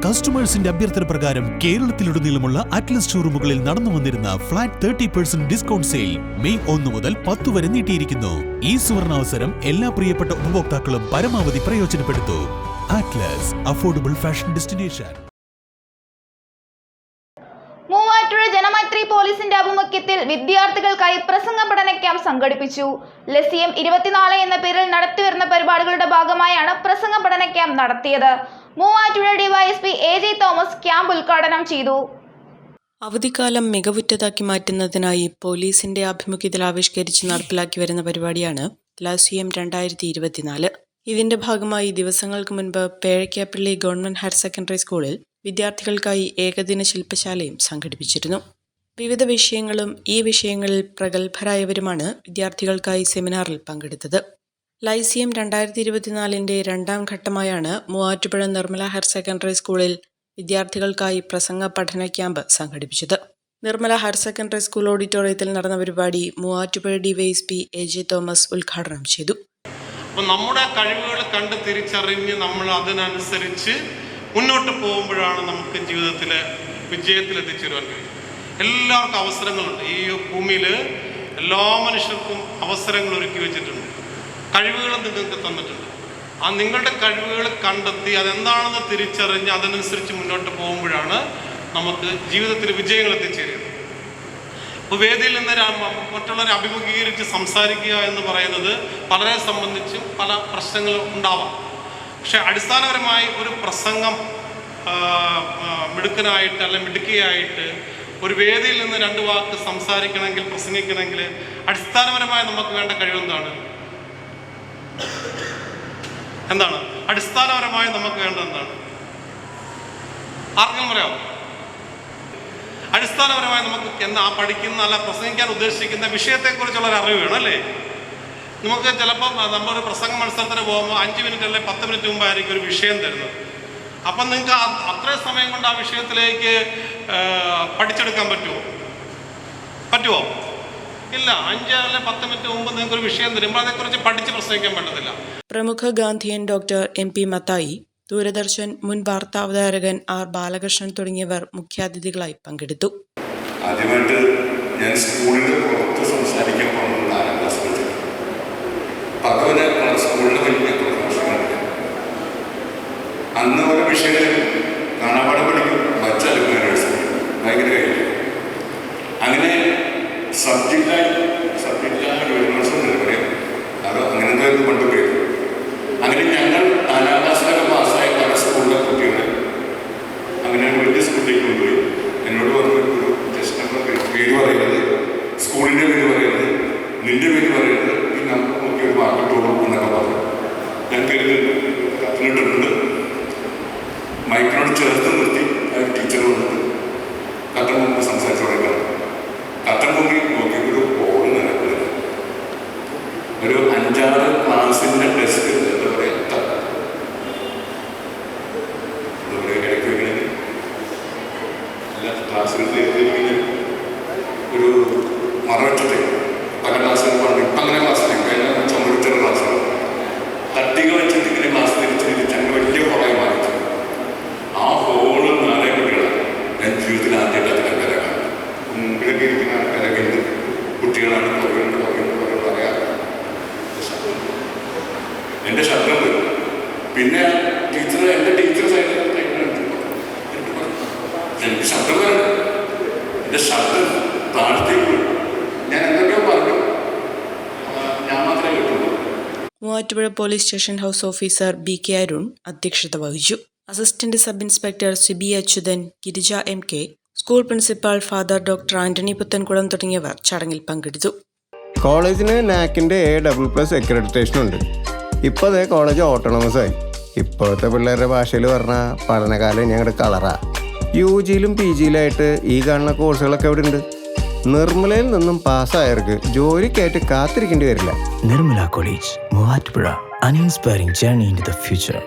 കസ്റ്റമേഴ്സിന്റെ അഭ്യർത്ഥന പ്രകാരം കേരളത്തിലുടനീളമുള്ള അറ്റ്ലസ് ഷോറൂമുകളിൽ നടന്നു വന്നിരുന്ന ഫ്ലാറ്റ് 30% ഡിസ്കൗണ്ട് സെയിൽ മെയ് 1 മുതൽ 10 വരെ നീട്ടിയിരിക്കുന്നു. ഈ സുവർണാവസരം എല്ലാ പ്രിയപ്പെട്ട ഉപഭോക്താക്കളും പരമാവധി പ്രയോജനപ്പെടുത്തൂ. Atlas affordable fashion destination. Muvattupuzha Janamaithri പോലീസിന്റെ ആഭിമുഖ്യത്തിൽ വിദ്യാർത്ഥികൾക്കായി പ്രസംഗ പഠന ക്യാമ്പ് സംഘടിപ്പിച്ചു. ലസിയം 24 എന്ന പേരിൽ നടത്തിവരുന്ന പരിപാടികളുടെ ഭാഗമായാണ് പ്രസംഗ പഠന ക്യാമ്പ് നടത്തിയത്. Muvattupuzha DYSP AJ Thomas camp ഉദ്ഘാടനം ചെയ്തു. അവധിക്കാലം മികവുറ്റതാക്കി മാറ്റുന്നതിനായി പോലീസിന്റെ ആഭിമുഖ്യത്തിൽ ആവിഷ്കരിച്ച് നടപ്പിലാക്കി വരുന്ന പരിപാടിയാണ് ലസിയം 2024. ഇതിന്റെ ഭാഗമായി ദിവസങ്ങൾക്ക് മുൻപ് പേഴയ്ക്കാപ്പള്ളി ഗവൺമെന്റ് ഹയർ സെക്കൻഡറി സ്കൂളിൽ വിദ്യാർത്ഥികൾക്കായി ഏകദിന ശില്പശാലയും സംഘടിപ്പിച്ചിരുന്നു. വിവിധ വിഷയങ്ങളും ഈ വിഷയങ്ങളിൽ പ്രഗത്ഭരായവരുമാണ് വിദ്യാർത്ഥികൾക്കായി സെമിനാറിൽ പങ്കെടുത്തത്. ലൈസിയം 2024 രണ്ടാം ഘട്ടമായാണ് മൂവാറ്റുപുഴ നിർമ്മല ഹയർ സെക്കൻഡറി സ്കൂളിൽ വിദ്യാർത്ഥികൾക്കായി പ്രസംഗ പഠന ക്യാമ്പ് സംഘടിപ്പിച്ചത്. നിർമ്മല ഹയർ സെക്കൻഡറി സ്കൂൾ ഓഡിറ്റോറിയത്തിൽ നടന്ന പരിപാടി മൂവാറ്റുപുഴ ഡിവൈഎസ്പി AJ തോമസ് ഉദ്ഘാടനം ചെയ്തു. അപ്പോൾ നമ്മുടെ കഴിവുകൾ കണ്ട് തിരിച്ചറിഞ്ഞ് നമ്മൾ അതിനനുസരിച്ച് മുന്നോട്ട് പോകുമ്പോഴാണ് നമുക്ക് ജീവിതത്തിലെ വിജയത്തിൽ എത്തിച്ചേരുവാൻ കഴിയും. എല്ലാവർക്കും അവസരങ്ങളുണ്ട്. ഈ ഭൂമിയിൽ എല്ലാ മനുഷ്യർക്കും അവസരങ്ങൾ ഒരുക്കി വെച്ചിട്ടുണ്ട്. കഴിവുകൾ നിങ്ങൾക്ക് തന്നിട്ടുണ്ട്. ആ നിങ്ങളുടെ കഴിവുകൾ കണ്ടെത്തി അതെന്താണെന്ന് തിരിച്ചറിഞ്ഞ് അതനുസരിച്ച് മുന്നോട്ട് പോകുമ്പോഴാണ് നമുക്ക് ജീവിതത്തിൽ വിജയങ്ങൾ എത്തിച്ചേരുന്നത്. അപ്പോൾ വേദിയിൽ നിന്ന് മറ്റുള്ളവരെ അഭിമുഖീകരിച്ച് സംസാരിക്കുക എന്ന് പറയുന്നത് പലരെ സംബന്ധിച്ചും പല പ്രശ്നങ്ങളും ഉണ്ടാവാം. പക്ഷെ അടിസ്ഥാനപരമായി ഒരു പ്രസംഗം മിടുക്കനായിട്ട് അല്ലെങ്കിൽ മിടുക്കിയായിട്ട് ഒരു വേദിയിൽ നിന്ന് 2 വാക്ക് സംസാരിക്കണമെങ്കിൽ പ്രസംഗിക്കണമെങ്കിൽ അടിസ്ഥാനപരമായി നമുക്ക് വേണ്ട കഴിവെന്താണ്? അടിസ്ഥാനപരമായി നമുക്ക് വേണ്ടത് എന്താണ്? ആർക്കും പറയാമോ? അടിസ്ഥാനപരമായി നമുക്ക് പഠിക്കുന്ന അല്ല പ്രസംഗിക്കാൻ ഉദ്ദേശിക്കുന്ന വിഷയത്തെക്കുറിച്ചുള്ള ഒരു അറിവ് വേണം അല്ലേ? നമുക്ക് ചിലപ്പോൾ നമ്മളൊരു പ്രസംഗ മത്സരത്തിന് പോകുമ്പോൾ 5 മിനിറ്റ് അല്ലെങ്കിൽ 10 മിനിറ്റ് മുമ്പായിരിക്കും ഒരു വിഷയം തരുന്നത്. അപ്പം നിങ്ങൾക്ക് അത്രയും സമയം കൊണ്ട് ആ വിഷയത്തിലേക്ക് പഠിച്ചെടുക്കാൻ പറ്റുമോ? ഇല്ല. 5 അല്ലെങ്കിൽ 10 മിനിറ്റ് മുമ്പ് നിങ്ങൾക്കൊരു വിഷയം തരുമ്പോൾ അതേക്കുറിച്ച് പഠിച്ച് പ്രസംഗിക്കാൻ പറ്റത്തില്ല. പ്രമുഖ ഗാന്ധിയൻ ഡോക്ടർ MP മത്തായി, ദൂരദർശൻ മുൻ വാർത്താവതാരകൻ R ബാലകൃഷ്ണൻ തുടങ്ങിയവർ മുഖ്യാതിഥികളായി പങ്കെടുത്തു. ആദ്യമായിട്ട് ഞാൻ സ്കൂളിൻ്റെ പുറത്ത് സംസാരിക്കാൻ പോകുന്നത് 4ാം ക്ലാസ്സിൽ സ്കൂളിൽ വലിയ പ്രഭാഷണങ്ങളില്ല. അന്ന് ഓരോ വിഷയങ്ങളിൽ കാണാപാഠം പഠിക്കും, വച്ചെടുക്കാൻ ഭയങ്കര കഴിയും. അങ്ങനെ സബ്ജക്റ്റായി പറയാം, അതോ അങ്ങനത്തെ ഒരു കൊണ്ടുപോയി. അങ്ങനെ ഞങ്ങൾ 4ാം ക്ലാസ്സിലൊക്കെ പാസ്സായ പല സ്കൂളിലെ കുട്ടികളെ അങ്ങനെ വലിയ സ്കൂളിലേക്ക് കൊണ്ടുപോയി. എന്നോട് പറഞ്ഞ ഒരു ജസ്റ്റ് പേര് പറയുന്നത്, സ്കൂളിൻ്റെ പേര് പറയുന്നത്, നിന്റെ പേര് പറയുന്നത്, ഈ നമ്പർ നോക്കി ഒരു വാക്കിട്ടോളൂ എന്നൊക്കെ പറഞ്ഞു. ഞാൻ കത്തിനിട്ടിട്ടുണ്ട്. മൈക്കിനോട് ചേർത്ത് നിർത്തി ടീച്ചർ വന്നിട്ട് കത്തൻ മുമ്പ് സംസാരിച്ചു തുടങ്ങിയാണ്. കത്തൻ മുമ്പിൽ നോക്കിയൊരു ബോർഡ് നിലനിൽക്കുന്നത് ഒരു 5-6 ക്ലാസ്സിൻ്റെ ഡെസ്ക് എന്താ പറയുക ഇടയ്ക്ക് വയ്ക്കുന്നത് എല്ലാ ക്ലാസ്സുകളിൽ എഴുതിയിരിക്കുന്ന ഒരു മറവറ്റത്തെ പല ക്ലാസ്സുകൾ പറഞ്ഞു. ഇപ്പം അങ്ങനെ ക്ലാസ്സിലേക്ക് കഴിഞ്ഞാൽ ചുമടുത്തുള്ള ക്ലാസ്സുകൾ തട്ടിക വെച്ചിട്ട് ഇങ്ങനെ ക്ലാസ് തിരിച്ച് അങ്ങനെ വലിയ കുറേ മാറ്റി. ആ ഹോള് 4 കുട്ടികളാണ്. ഞാൻ ജീവിതത്തിൽ ആദ്യമായിട്ട് അതിനൊക്കെ മുമ്പിലൊക്കെ ഇരിക്കുന്ന ആൾക്കാരൊക്കെ ഉണ്ട്. കുട്ടികളാണ് പറയാറ്. എൻ്റെ ശബ്ദം വരും. പിന്നെ എൻ്റെ ടീച്ചർ സൈഡിൽ എനിക്ക് ശബ്ദം വരണം. എൻ്റെ ശബ്ദം താഴത്തേക്ക് വരും. ഞാൻ എന്തൊക്കെയോ പറഞ്ഞു, ഞാൻ മാത്രമേ കേട്ടുള്ളൂ. Muvattupuzha police station house officer BK Arun അധ്യക്ഷത വഹിച്ചു. Assistant sub inspector CB Achuthan, Girija MK, school principal father doctor Antony Puthenkulam തുടങ്ങിയവർ ചടങ്ങിൽ പങ്കെടുത്തു. കോളേജിന് NACന്റെ A++ അക്രഡിറ്റേഷൻ ഉണ്ട്. ഇപ്പോൾ അതേ കോളേജ് ഓട്ടോണമസ് ആയി. ഇപ്പോഴത്തെ പിള്ളേരുടെ ഭാഷയിൽ പറഞ്ഞാൽ പഠനകാലം ഞങ്ങളുടെ കളറാ. UGയിലും PGയിലായിട്ട് ഈ കാണുന്ന കോഴ്സുകളൊക്കെ ഇവിടെ ഉണ്ട്. നിർമ്മലയിൽ നിന്നും പാസ്സായവർക്ക് ജോലിക്കായിട്ട് കാത്തിരിക്കേണ്ടി വരില്ല. Nirmala college, Muvattupuzha, an inspiring journey into the future.